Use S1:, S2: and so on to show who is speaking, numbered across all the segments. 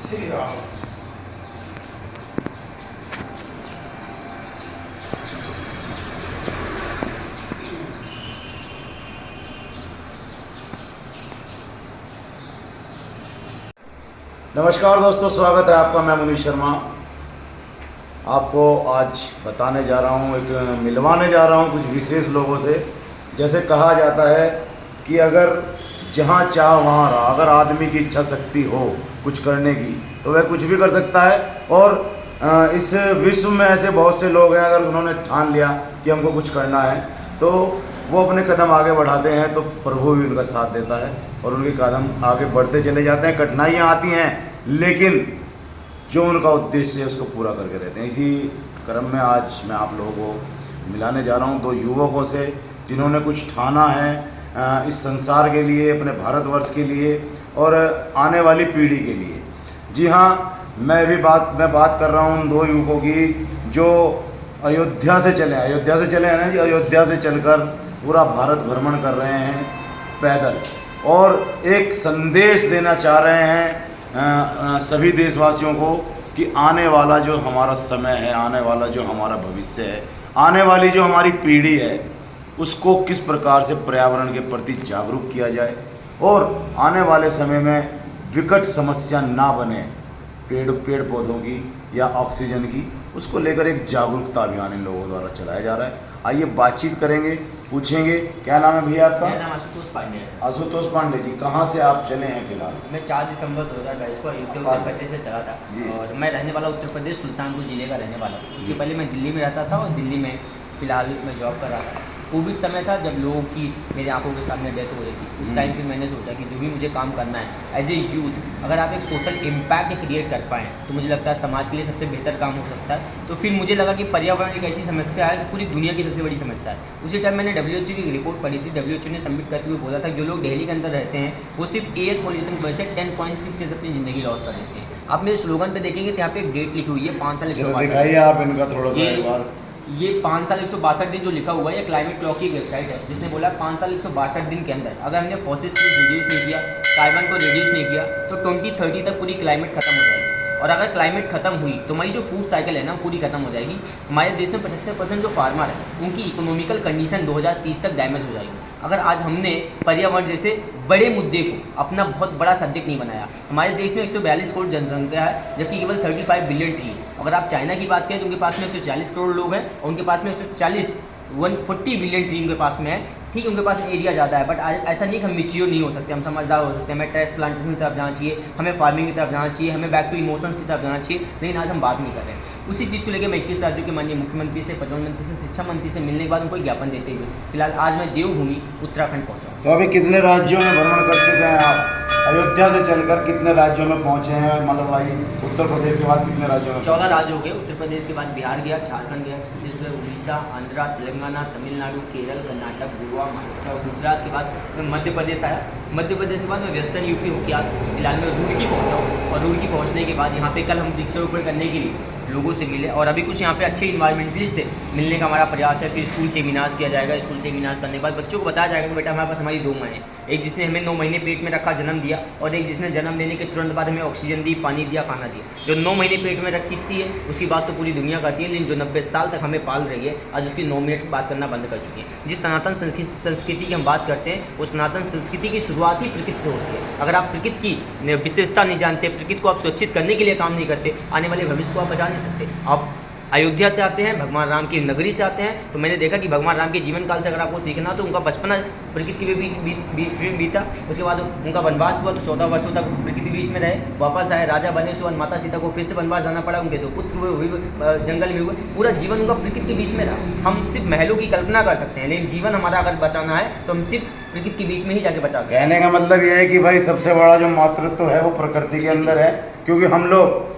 S1: श्री राम।
S2: नमस्कार दोस्तों, स्वागत है आपका। मैं मुनीश शर्मा आपको आज बताने जा रहा हूँ, एक मिलवाने जा रहा हूँ कुछ विशेष लोगों से। जैसे कहा जाता है कि अगर जहाँ चाह वहाँ रहा, अगर आदमी की इच्छा शक्ति हो कुछ करने की तो वह कुछ भी कर सकता है। और इस विश्व में ऐसे बहुत से लोग हैं, अगर उन्होंने ठान लिया कि हमको कुछ करना है तो वो अपने कदम आगे बढ़ाते हैं, तो प्रभु भी उनका साथ देता है और उनके कदम आगे बढ़ते चले जाते हैं। कठिनाइयाँ आती हैं लेकिन जो उनका उद्देश्य है उसको पूरा करके देते हैं। इसी क्रम में आज मैं आप लोगों को मिलाने जा रहा हूँ दो युवकों से जिन्होंने कुछ ठाना है इस संसार के लिए, अपने भारतवर्ष के लिए और आने वाली पीढ़ी के लिए। जी हाँ, मैं बात कर रहा हूँ उन दो युवकों की जो अयोध्या से चले हैं ना जी, अयोध्या से चलकर पूरा भारत भ्रमण कर रहे हैं पैदल और एक संदेश देना चाह रहे हैं सभी देशवासियों को कि आने वाला जो हमारा समय है, आने वाला जो हमारा भविष्य है, आने वाली जो हमारी पीढ़ी है उसको किस प्रकार से पर्यावरण के प्रति जागरूक किया जाए और आने वाले समय में विकट समस्या ना बने पेड़ पौधों की या ऑक्सीजन की, उसको लेकर एक जागरूकता अभियान इन लोगों द्वारा चलाया जा रहा है। आइए बातचीत करेंगे, पूछेंगे। क्या नाम है भैया आपका?
S3: मेरा नाम आशुतोष पांडे है।
S2: आशुतोष पांडे जी, कहाँ से आप चले हैं फिलहाल?
S3: मैं 4 दिसंबर 2022 को अयोध्या उत्तर प्रदेश से चला था और मैं रहने वाला उत्तर प्रदेश सुल्तानपुर जिले का रहने वाला हूँ। उससे पहले मैं दिल्ली में रहता था और दिल्ली में फिलहाल मैं जॉब कर रहा था। कोविड समय था जब लोगों की मेरी आंखों के सामने डेथ हो रही थी। उस टाइम फिर मैंने सोचा कि जो भी मुझे काम करना है एज ए यूथ, अगर आप एक सोशल इम्पैक्ट क्रिएट कर पाएँ तो मुझे लगता है समाज के लिए सबसे बेहतर काम हो सकता है। तो फिर मुझे लगा कि पर्यावरण एक ऐसी समस्या है, पूरी दुनिया की सबसे बड़ी समस्या है। उसी टाइम मैंने WHO की रिपोर्ट पढ़ी थी। WHO ने सबमिट करते हुए बोला था जो लोग दिल्ली के अंदर रहते हैं वो सिर्फ एयर पोल्यूशन की वजह से 10.6 से अपनी ज़िंदगी लॉस कर देते हैं। आप मेरे स्लोगन पे देखेंगे तो यहाँ पे एक डेट लिखी हुई है 5 साल
S2: दिखाइए आप इनका थोड़ा सा एक बार।
S3: ये 5 साल 162 दिन जो लिखा हुआ है, ये क्लाइमेट क्लॉक की वेबसाइट है जिसने बोला 5 साल 162 दिन के अंदर अगर हमने फॉसिल्स को रिड्यूस नहीं किया, कार्बन को रिड्यूस नहीं किया तो 2030 तक पूरी क्लाइमेट खत्म हो जाएगी। और अगर क्लाइमेट खत्म हुई तो हमारी जो फूड साइकिल है ना पूरी खत्म हो जाएगी। हमारे देश में 75% जो फार्मर है उनकी इकोनॉमिकल कंडीशन 2030 तक डैमेज हो जाएगी। अगर आज हमने पर्यावरण जैसे बड़े मुद्दे को अपना बहुत बड़ा सब्जेक्ट नहीं बनाया। हमारे देश में 142 करोड़ जनसंख्या है जबकि केवल 35 बिलियन ट्री है। अगर आप चाइना की बात करें तो उनके पास में 140 करोड़ लोग हैं और उनके पास में 140 बिलियन ट्री उनके पास में है। ठीक है, उनके पास एरिया ज़्यादा है बट आज ऐसा नहीं कि हम मैच्योर नहीं हो सकते, हम समझदार हो सकते हैं। हमें टेरेस प्लांटेशन की तरफ जाना चाहिए, हमें फार्मिंग की तरफ जाना चाहिए, हमें बैक टू इमोशंस की तरफ जाना चाहिए, लेकिन आज हम बात नहीं कर रहे हैं। उसी चीज़ को लेकर मैं 21 राज्यों के माननीय मुख्यमंत्री से, प्रधानमंत्री से, शिक्षा मंत्री से मिलने के बाद उनको ज्ञापन देते हुए फिलहाल आज मैं देवभूमि उत्तराखंड पहुँचा हूँ।
S2: तो अभी कितने राज्यों में भ्रमण कर चुके हैं आप? अयोध्या से चलकर कितने राज्यों में पहुंचे हैं? मतलब भाई उत्तर प्रदेश के बाद कितने राज्यों में?
S3: 14 राज्यों के। उत्तर प्रदेश के बाद बिहार गया, झारखंड गया, छत्तीसगढ़, उड़ीसा, आंध्रा, तेलंगाना, तमिलनाडु, केरल, कर्नाटक, गोवा, महाराष्ट्र और गुजरात के बाद मैं मध्य प्रदेश आया। मध्य प्रदेश के बाद मैं वेस्टर्न यूपी होकर आज फिलहाल मैं रुड़की पहुँचा हूँ और रुड़की पहुँचने के बाद यहाँ पे कल हम वृक्षारोपण करने के लिए लोगों से मिले और अभी कुछ यहाँ पे अच्छे इन्वायरमेंटलिस्ट थे, मिलने का हमारा प्रयास है। फिर स्कूल सेमिनार्स किया जाएगा। स्कूल सेमिनार्स करने के बाद बच्चों को बताया जाएगा कि बेटा हमारे पास हमारी 2 माएँ, एक जिसने हमें 9 महीने पेट में रखा, जन्म दिया, और एक जिसने जन्म लेने के तुरंत बाद हमें ऑक्सीजन दी, पानी दिया, खाना दिया। जो 9 महीने पेट में रखी थी है उसकी बात तो पूरी दुनिया करती है, लेकिन जो 90 साल तक हमें पाल रही है आज उसकी 9 मिनट बात करना बंद कर चुकी है। जिस सनातन संस्कृति की हम बात करते हैं उस सनातन संस्कृति की शुरुआत ही प्रकृति से होती है। अगर आप प्रकृति की विशेषता नहीं जानते, प्रकृति को आप सुरक्षित करने के लिए काम नहीं करते, आने वाले भविष्य को आप बचा नहीं सकते। आप अयोध्या से आते हैं, भगवान राम की नगरी से आते हैं, तो मैंने देखा कि भगवान राम के जीवन काल से अगर आपको सीखना तो उनका बचपना प्रकृति के बीच बीता, उसके बाद उनका वनवास हुआ तो 14 वर्षों तक प्रकृति बीच में रहे, वापस आए, राजा बने, उसके बाद माता सीता को फिर से वनवास जाना पड़ा, उनके 2 पुत्र हुए, जंगल में हुए, पूरा जीवन उनका प्रकृति के बीच में रहा। हम सिर्फ महलों की कल्पना कर सकते हैं लेकिन जीवन हमारा अगर बचाना है तो हम सिर्फ प्रकृति के बीच में ही जाके बचा सकते हैं।
S2: कहने का मतलब यह है कि भाई सबसे बड़ा जो मातृत्व है वो प्रकृति के अंदर है, क्योंकि हम लोग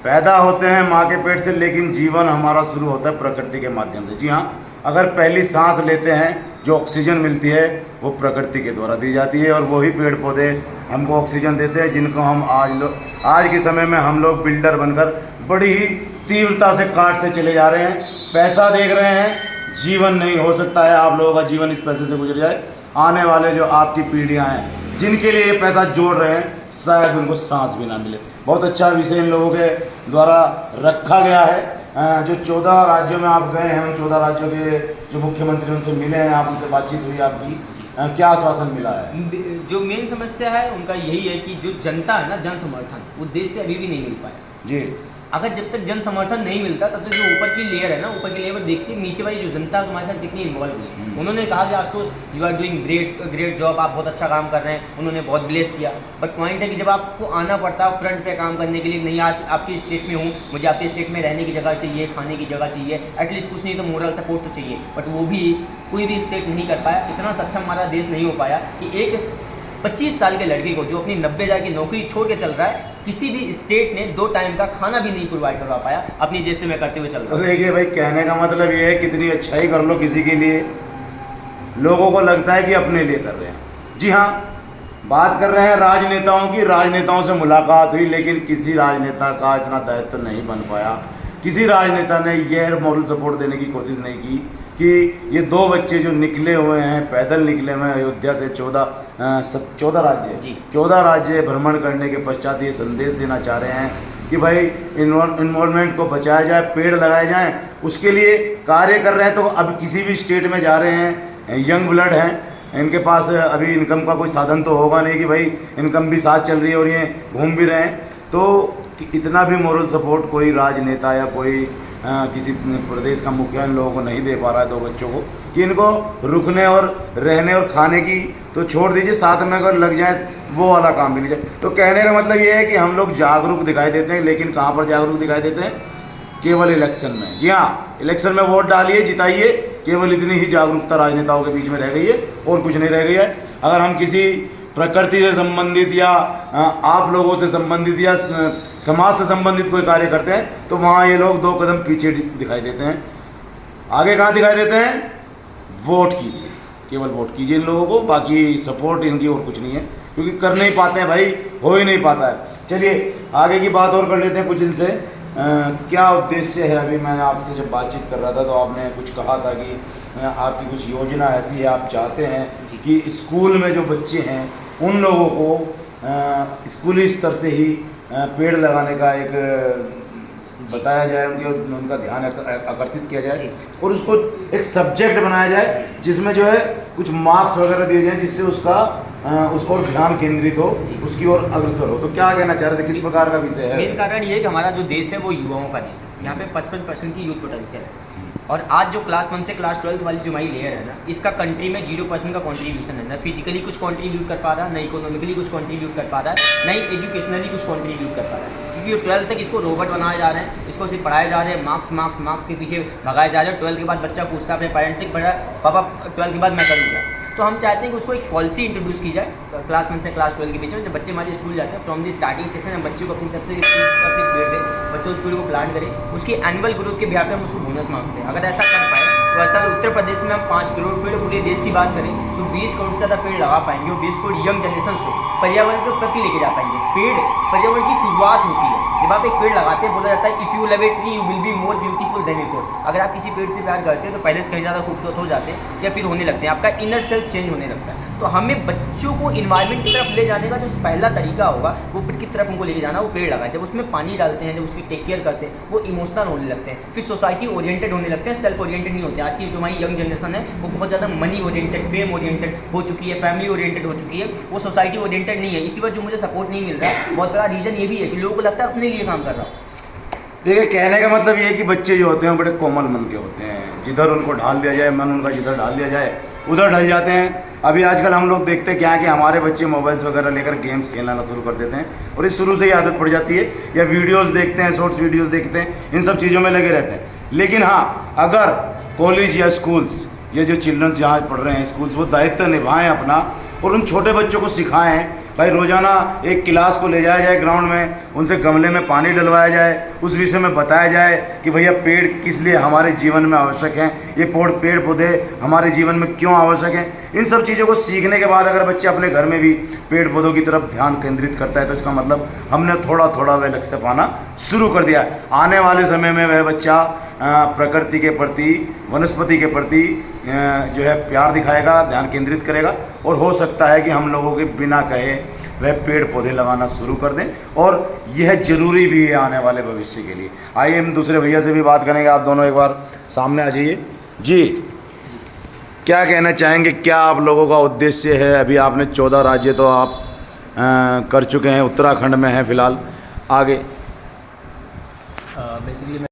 S2: पैदा होते हैं माँ के पेट से लेकिन जीवन हमारा शुरू होता है प्रकृति के माध्यम से। जी हाँ, अगर पहली सांस लेते हैं जो ऑक्सीजन मिलती है वो प्रकृति के द्वारा दी जाती है और वही पेड़ पौधे हमको ऑक्सीजन देते हैं, जिनको हम आज के समय में हम लोग बिल्डर बनकर बड़ी ही तीव्रता से काटते चले जा रहे हैं। पैसा देख रहे हैं, जीवन नहीं हो सकता है आप लोगों का जीवन इस पैसे से गुजर जाए। आने वाले जो आपकी पीढ़ियाँ हैं जिनके लिए ये पैसा जोड़ रहे हैं शायद उनको सांस भी ना मिले। बहुत अच्छा विषय इन लोगों के द्वारा रखा गया है। जो 14 राज्यों में आप गए हैं, उन 14 राज्यों के जो मुख्यमंत्री उनसे मिले हैं, आप उनसे बातचीत हुई आपकी, क्या आश्वासन मिला है?
S3: जो मेन समस्या है उनका यही है कि जो जनता है ना, जन समर्थन, वो देश से अभी भी नहीं मिल पाया
S2: जी।
S3: अगर जब तक जन समर्थन नहीं मिलता तब तक जो ऊपर की लेयर है ना, ऊपर की लेयर देखती है नीचे वाली जो जनता तुम्हारे साथ कितनी इन्वॉल्व हुई है। उन्होंने कहा कि Ashutosh you are doing great job, आप बहुत अच्छा काम कर रहे हैं, उन्होंने बहुत ब्लेस किया। बट पॉइंट है कि जब आपको आना पड़ता है फ्रंट पे काम करने के लिए, नहीं आज आपकी स्टेट में हूँ, मुझे आपके स्टेट में रहने की जगह चाहिए, खाने की जगह चाहिए, एटलीस्ट कुछ नहीं तो मोरल सपोर्ट तो चाहिए, बट वो भी कोई भी स्टेट नहीं कर पाया। इतना सक्षम हमारा देश नहीं हो पाया कि एक 25 साल के लड़के को जो अपनी 90,000 की नौकरी छोड़ के चल रहा है, किसी भी स्टेट ने 2 टाइम का खाना भी नहीं प्रोवाइड करवा पाया अपनी जेब से मैं करते हुए चल रहा हूँ।
S2: देखिए भाई, कहने का मतलब ये है कितनी अच्छाई कर लो किसी के लिए, लोगों को लगता है कि अपने लिए कर रहे हैं। जी हाँ, बात कर रहे हैं राजनेताओं की। राजनेताओं से मुलाकात हुई, लेकिन किसी राजनेता का इतना दायित्व नहीं बन पाया। किसी राजनेता ने यह मॉरल सपोर्ट देने की कोशिश नहीं की कि ये 2 बच्चे जो निकले हुए हैं, पैदल निकले हुए हैं अयोध्या से 14 राज्य भ्रमण करने के पश्चात ये संदेश देना चाह रहे हैं कि भाई इन्वॉल्वमेंट को बचाया जाए, पेड़ लगाए जाएं, उसके लिए कार्य कर रहे हैं। तो अब किसी भी स्टेट में जा रहे हैं, यंग ब्लड हैं, इनके पास अभी इनकम का कोई साधन तो होगा नहीं कि भाई इनकम भी साथ चल रही है और ये घूम भी रहे हैं। तो इतना भी मोरल सपोर्ट कोई राजनेता या कोई किसी प्रदेश का मुखिया इन लोगों को नहीं दे पा रहा है 2 बच्चों को, कि इनको रुकने और रहने और खाने की तो छोड़ दीजिए, साथ में अगर लग जाए वो वाला काम भी नहीं जाए। तो कहने का मतलब ये है कि हम लोग जागरूक दिखाई देते हैं, लेकिन कहाँ पर जागरूक दिखाई देते हैं? केवल इलेक्शन में। जी हाँ, इलेक्शन में वोट डालिए, जिताइए, केवल इतनी ही जागरूकता राजनेताओं के बीच में रह गई है और कुछ नहीं रह गई है। अगर हम किसी प्रकृति से संबंधित या आप लोगों से संबंधित या समाज से संबंधित कोई कार्य करते हैं तो वहाँ ये लोग 2 कदम पीछे दिखाई देते हैं। आगे कहाँ दिखाई देते हैं? वोट कीजिए, केवल वोट कीजिए इन लोगों को, बाकी सपोर्ट इनकी और कुछ नहीं है, क्योंकि कर नहीं पाते हैं भाई, हो ही नहीं पाता है। चलिए आगे की बात और कर लेते हैं कुछ इनसे। क्या उद्देश्य है? अभी मैंने आपसे जब बातचीत कर रहा था तो आपने कुछ कहा था कि आपकी कुछ योजना ऐसी है, आप चाहते हैं कि स्कूल में जो बच्चे हैं उन लोगों को स्कूली स्तर से ही पेड़ लगाने का एक बताया जाए, उनका ध्यान आकर्षित किया जाए और उसको एक सब्जेक्ट बनाया जाए जिसमें जो है कुछ मार्क्स वगैरह दिए जाएं, जिससे उसका उस पर ध्यान केंद्रित हो, उसकी ओर अग्रसर हो। तो क्या कहना चाह रहे थे, किस प्रकार का विषय है?
S3: मेन कारण ये है कि हमारा जो देश है वो युवाओं का देश है। यहाँ पे 55% की यूथ पोटेंशियल है और आज जो क्लास 1 से क्लास 12 वाली जो हमारी लेयर है ना, इसका कंट्री में 0% का कॉन्ट्रीब्यूशन है। ना फिजिकली कुछ कॉन्ट्रीब्यूट कर पा रहा है, ना इकोनॉमिकली कुछ कॉन्ट्रीब्यूट कर पा रहा है, ना ही एजुकेशनली कुछ कॉन्ट्रीब्यूट कर पा रहा है, क्योंकि 12th तक इसको रोबोट बनाए जा रहे हैं, इसको सिर्फ पढ़ाए जा रहे हैं, मार्क्स के पीछे भगाए जा रहे हैं। 12th के बाद बच्चा पूछता है अपने पेरेंट्स से, बड़ा पापा 12th के बाद मैं करूँगा। तो हम चाहते हैं कि उसको एक पॉलिसी इंट्रोड्यूस की जाए क्लास 1 से क्लास 12 के बीच में। जब बच्चे हमारे स्कूल जाते हैं, फ्रॉम दी स्टार्टिंग सेशन हम बच्चों को अपनी तरफ से पेड़ दें, बच्चों उस पेड़ को प्लांट करें, उसकी एनुअल ग्रोथ के बिहार पे हम उसको बोनस मार्क्स दें। अगर ऐसा कर पाए तो ऐसा उत्तर प्रदेश में हम 5 करोड़ पेड़, पूरे देश की बात करें तो 20 करोड़ से ज़्यादा पेड़ लगा पाएंगे और 20 करोड़ यंग जनरेशन को पर्यावरण के प्रति लेके जा पाएंगे। पेड़ पर्यावरण की शुरुआत होती है जब आप एक पेड़ लगाते हैं। बोला जाता है if you love a tree you will be more beautiful then before. अगर आप किसी पेड़ से प्यार करते हैं तो पहले से कहीं ज़्यादा खूबसूरत हो जाते हैं या फिर होने लगते हैं, आपका इनर सेल्फ चेंज होने लगता है। तो हमें बच्चों को इन्वायरमेंट की तरफ ले जाने का जो पहला तरीका होगा वो पेड़ की तरफ उनको लेके जाना, वो पेड़ लगाए। जब उसमें पानी डालते हैं, जब उसकी टेक केयर करते हैं, वो इमोशनल होने लगते हैं, फिर सोसाइटी ओरिएंटेड होने लगते हैं, सेल्फ ओरिएंटेड नहीं होते। आज की जो हमारी यंग जनरेशन है वो बहुत ज़्यादा मनी ओरिएंटेड, फेम ओरिएंटेड हो चुकी है, फैमिली ओरिएंटेड हो चुकी है, वो सोसाइटी ओरिएंटेड नहीं है। इसी वजह जो मुझे सपोर्ट नहीं मिल रहा है, बहुत बड़ा रीज़न ये भी है कि लोगों को लगता है अपने लिए काम कर रहा हूँ।
S2: देखिए, कहने का मतलब ये है कि बच्चे जो होते हैं बड़े कोमल मन के होते हैं, जिधर उनको ढाल दिया जाए, मन उनका जिधर ढाल दिया जाए उधर ढल जाते हैं। अभी आजकल हम लोग देखते हैं क्या है कि हमारे बच्चे मोबाइल्स वगैरह लेकर गेम्स खेलना शुरू कर देते हैं और इस शुरू से ही आदत पड़ जाती है, या वीडियोस देखते हैं, शॉर्ट्स वीडियोस देखते हैं, इन सब चीज़ों में लगे रहते हैं। लेकिन हाँ, अगर कॉलेज या स्कूल्स, ये जो चिल्ड्रंस जहाँ पढ़ रहे हैं स्कूल्स, वो दायित्व निभाएं अपना और उन छोटे बच्चों को सिखाएं भाई, रोज़ाना एक क्लास को ले जाया जाए ग्राउंड में, उनसे गमले में पानी डलवाया जाए, उस विषय में बताया जाए कि भैया पेड़ किस लिए हमारे जीवन में आवश्यक हैं, ये पेड़ पौधे हमारे जीवन में क्यों आवश्यक हैं। इन सब चीज़ों को सीखने के बाद अगर बच्चे अपने घर में भी पेड़ पौधों की तरफ ध्यान केंद्रित करता है तो इसका मतलब हमने थोड़ा थोड़ा वह लक्ष्य पाना शुरू कर दिया। आने वाले समय में वह बच्चा प्रकृति के प्रति, वनस्पति के प्रति जो है प्यार दिखाएगा, ध्यान केंद्रित करेगा और हो सकता है कि हम लोगों के बिना कहे वह पेड़ पौधे लगाना शुरू कर दें, और यह ज़रूरी भी है आने वाले भविष्य के लिए। आइए हम दूसरे भैया से भी बात करेंगे। आप दोनों एक बार सामने आ जाइए जी। क्या कहना चाहेंगे, क्या आप लोगों का उद्देश्य है? अभी आपने 14 राज्य तो आप कर चुके हैं, उत्तराखंड में हैं फ़िलहाल, आगे
S1: बेसिकली